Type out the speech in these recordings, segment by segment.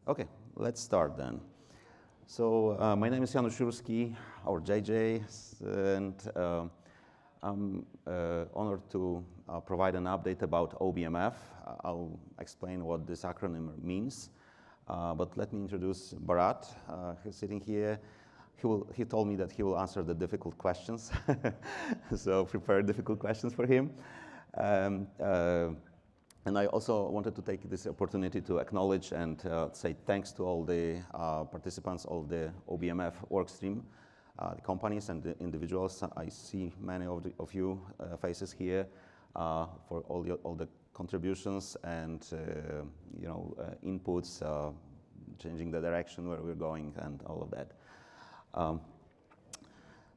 Okay, let's start then. So my name is Janusz Jurski, or JJ, and I'm honored to provide an update about OBMF. I'll explain what this acronym means, but let me introduce Bharat, who's sitting here. He told me that he will answer the difficult questions, so prepare difficult questions for him. And I also wanted to take this opportunity to acknowledge and say thanks to all the participants of the OBMF Workstream, the companies and the individuals. I see many of you faces here for all the contributions and inputs, changing the direction where we're going and all of that.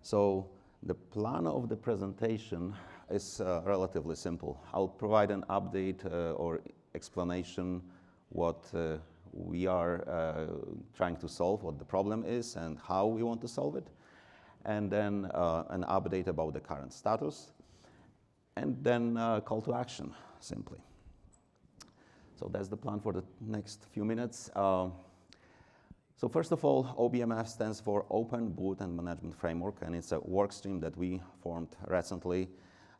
So the plan of the presentation is relatively simple. I'll provide an update or explanation what we are trying to solve, what the problem is and how we want to solve it, and then an update about the current status, and then call to action, simply. So that's the plan for the next few minutes. So first of all, OBMF stands for Open Boot and Management Framework, and it's a work stream that we formed recently.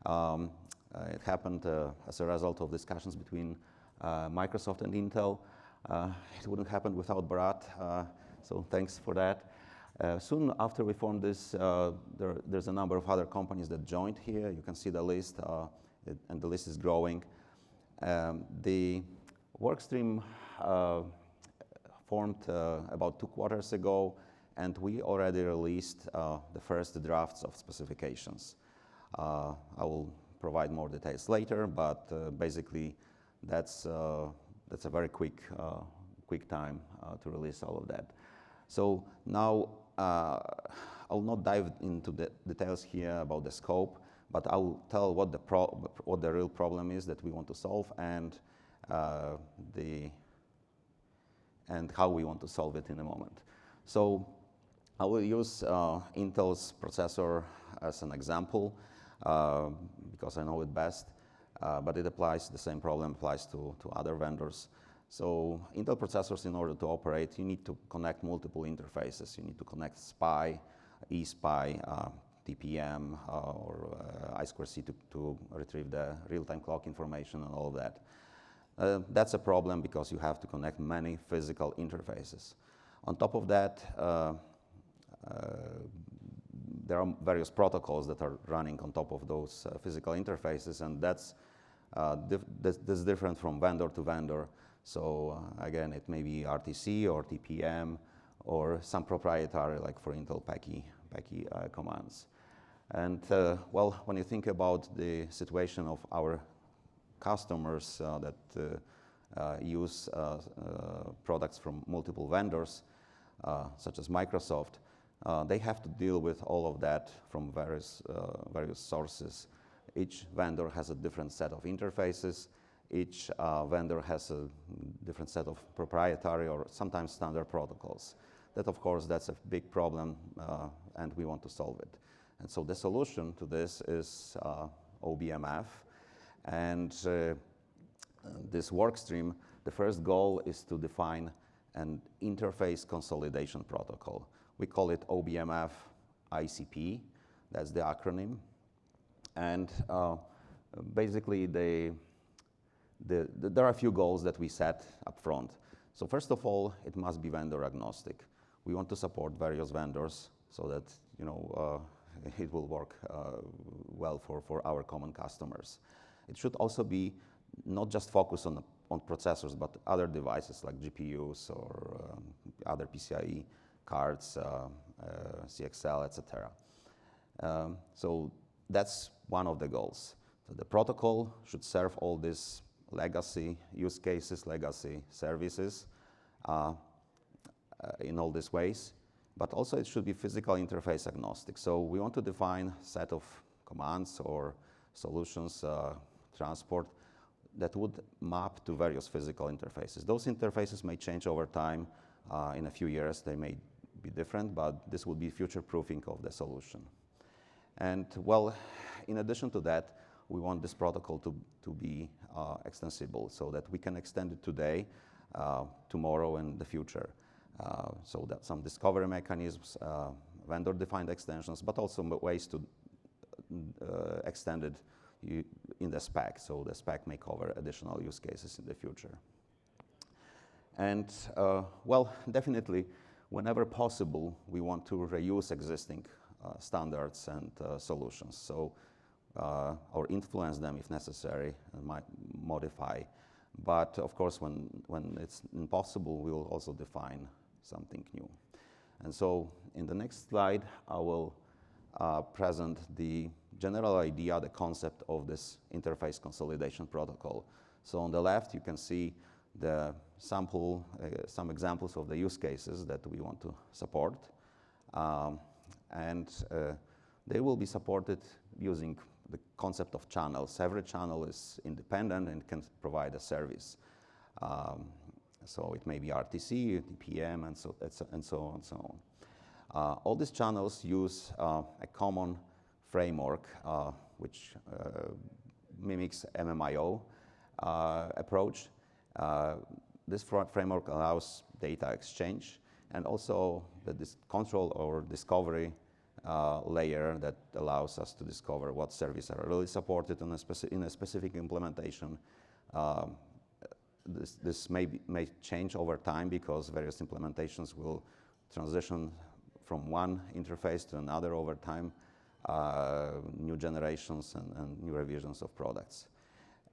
It happened as a result of discussions between Microsoft and Intel. It wouldn't happen without Bharat, so thanks for that. Soon after we formed this, there's a number of other companies that joined here. You can see the list, and the list is growing. The workstream formed about 2 quarters ago, and we already released the first drafts of specifications. I will provide more details later, but basically that's a very quick time to release all of that. So now I'll not dive into the details here about the scope, but I'll tell what the real problem is that we want to solve and how we want to solve it in a moment. So I will use Intel's processor as an example because I know it best, but it applies, the same problem applies to other vendors. So Intel processors, in order to operate, you need to connect multiple interfaces. You need to connect SPI, eSPI, TPM, or I2C to retrieve the real-time clock information and all of that. That's a problem because you have to connect many physical interfaces. On top of that, there are various protocols that are running on top of those physical interfaces, and that's different from vendor to vendor. So again, it may be RTC or TPM or some proprietary, like for Intel PACI commands. And well, when you think about the situation of our customers that use products from multiple vendors, such as Microsoft, they have to deal with all of that from various sources. Each vendor has a different set of interfaces. Each vendor has a different set of proprietary or sometimes standard protocols. That, of course, that's a big problem, and we want to solve it. And so the solution to this is OBMF. And this work stream, the first goal is to define an interface consolidation protocol. We call it OBMF ICP. That's the acronym. And basically, there are a few goals that we set up front. So first of all, it must be vendor agnostic. We want to support various vendors so that it will work well for our common customers. It should also be not just focused on processors, but other devices like GPUs or other PCIe cards, CXL, etc. So that's one of the goals. So the protocol should serve all these legacy use cases, legacy services in all these ways, but also it should be physical interface agnostic. So we want to define a set of commands or solutions, transport, that would map to various physical interfaces. Those interfaces may change over time. In a few years, they may be different, but this would be future-proofing of the solution. And well, in addition to that, we want this protocol to be extensible so that we can extend it today tomorrow and the future. So that some discovery mechanisms, vendor-defined extensions, but also ways to extend it in the spec, so the spec may cover additional use cases in the future. And well, definitely, whenever possible, we want to reuse existing standards and solutions. So, or influence them if necessary, and might modify. But of course, when it's impossible, we will also define something new. And so, in the next slide, I will present the general idea, the concept of this interface consolidation protocol. So on the left, you can see the sample, some examples of the use cases that we want to support. And they will be supported using the concept of channels. Every channel is independent and can provide a service. So it may be RTC, TPM, and so on and so on. All these channels use a common framework, which mimics MMIO approach. This framework allows data exchange and also this control or discovery layer that allows us to discover what services are really supported in a specific implementation. This may change over time because various implementations will transition from one interface to another over time, new generations and new revisions of products.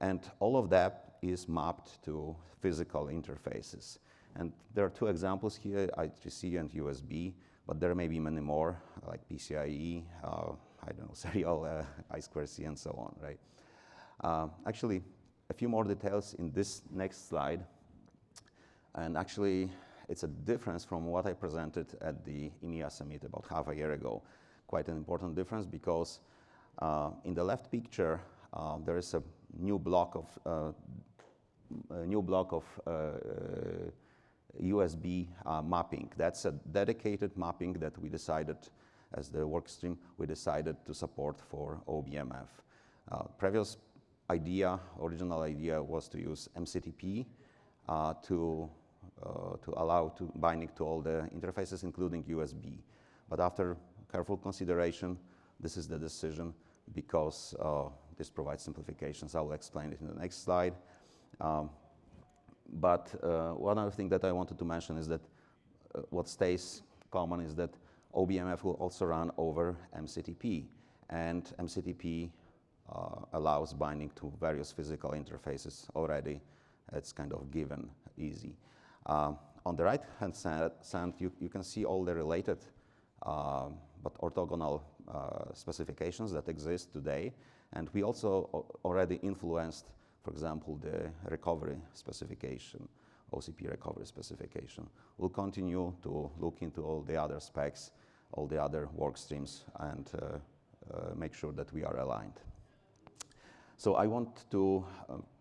And all of that is mapped to physical interfaces. And there are two examples here, I3C and USB, but there may be many more, like PCIe, I don't know, serial, I2C, and so on, right? Actually, a few more details in this next slide. And actually, it's a difference from what I presented at the EMEA summit about half a year ago. Quite an important difference because in the left picture, there is a new block of USB mapping. That's a dedicated mapping that we decided, as the workstream, we decided to support for OBMF. Previous idea, original idea, was to use MCTP to allow binding to all the interfaces, including USB. But after careful consideration, this is the decision because this provides simplifications. I will explain it in the next slide. But one other thing that I wanted to mention is that what stays common is that OBMF will also run over MCTP, and MCTP allows binding to various physical interfaces already. It's kind of given, easy. On the right-hand side, you can see all the related but orthogonal specifications that exist today, and we also already influenced, for example, the recovery specification, OCP recovery specification. We'll continue to look into all the other specs, all the other work streams, and make sure that we are aligned. So I want to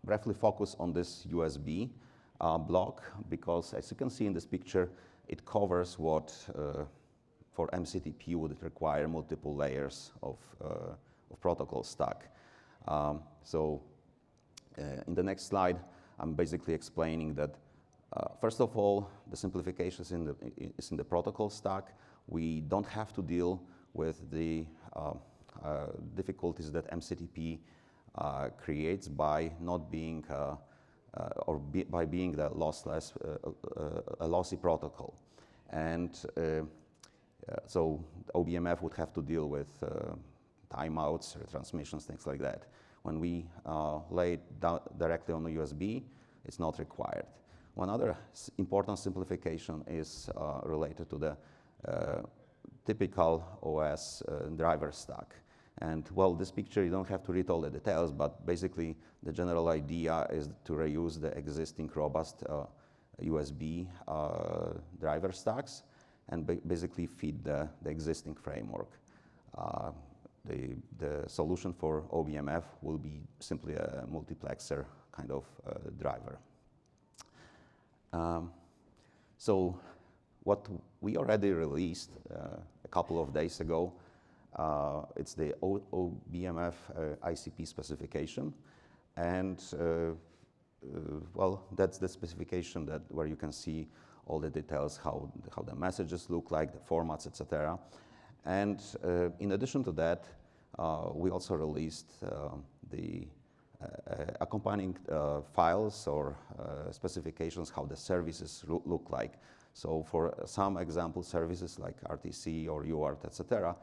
briefly focus on this USB block because, as you can see in this picture, it covers what for MCTP would require multiple layers of protocol stack. In the next slide, I'm basically explaining that, first of all, the simplifications is in the protocol stack. We don't have to deal with the difficulties that MCTP creates by not being, by being the lossless, a lossy protocol. And so OBMF would have to deal with timeouts, retransmissions, things like that. When we lay it down directly on the USB, it's not required. One other important simplification is related to the typical OS driver stack. And well, this picture, you don't have to read all the details, but basically the general idea is to reuse the existing robust USB driver stacks and basically feed the existing framework. The solution for OBMF will be simply a multiplexer kind of driver. So what we already released a couple of days ago, it's the OBMF ICP specification. And well, that's the specification where you can see all the details, how the messages look like, the formats, etc. And in addition to that, we also released the accompanying files or specifications, how the services look like. So for some example services like RTC or UART, etc.,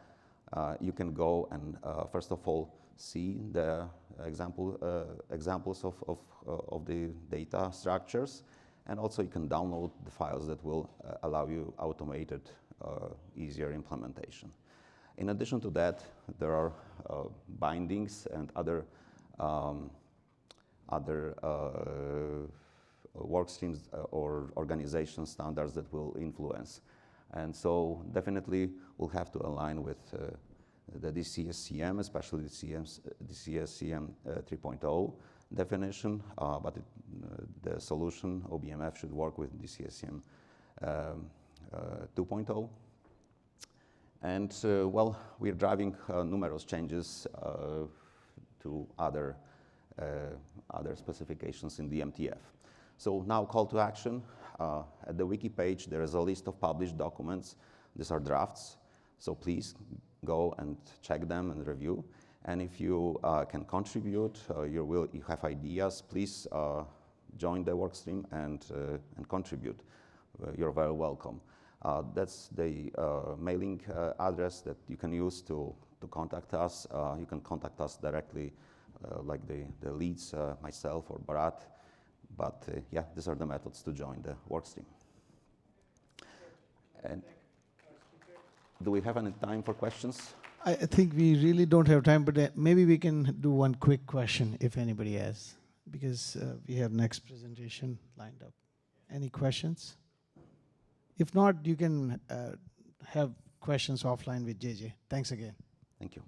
you can go and first of all see the examples of the data structures, and also you can download the files that will allow you automated, easier implementation. In addition to that, there are bindings and other work streams or organization standards that will influence. And so definitely we'll have to align with the DCSCM, especially the DCSCM 3.0 definition, but the solution, OBMF, should work with DCSCM 2.0. And well, we're driving numerous changes to other specifications in the MTF. So now call to action. At the wiki page, there is a list of published documents. These are drafts, so please go and check them and review. And if you can contribute, you have ideas, please join the workstream and contribute. You're very welcome. That's the mailing address that you can use to contact us. You can contact us directly, like the leads, myself or Bharat. But yeah, these are the methods to join the workstream. And do we have any time for questions? I think we really don't have time, but maybe we can do one quick question if anybody has, because we have next presentation lined up. Any questions? If not, you can have questions offline with JJ. Thanks again. Thank you.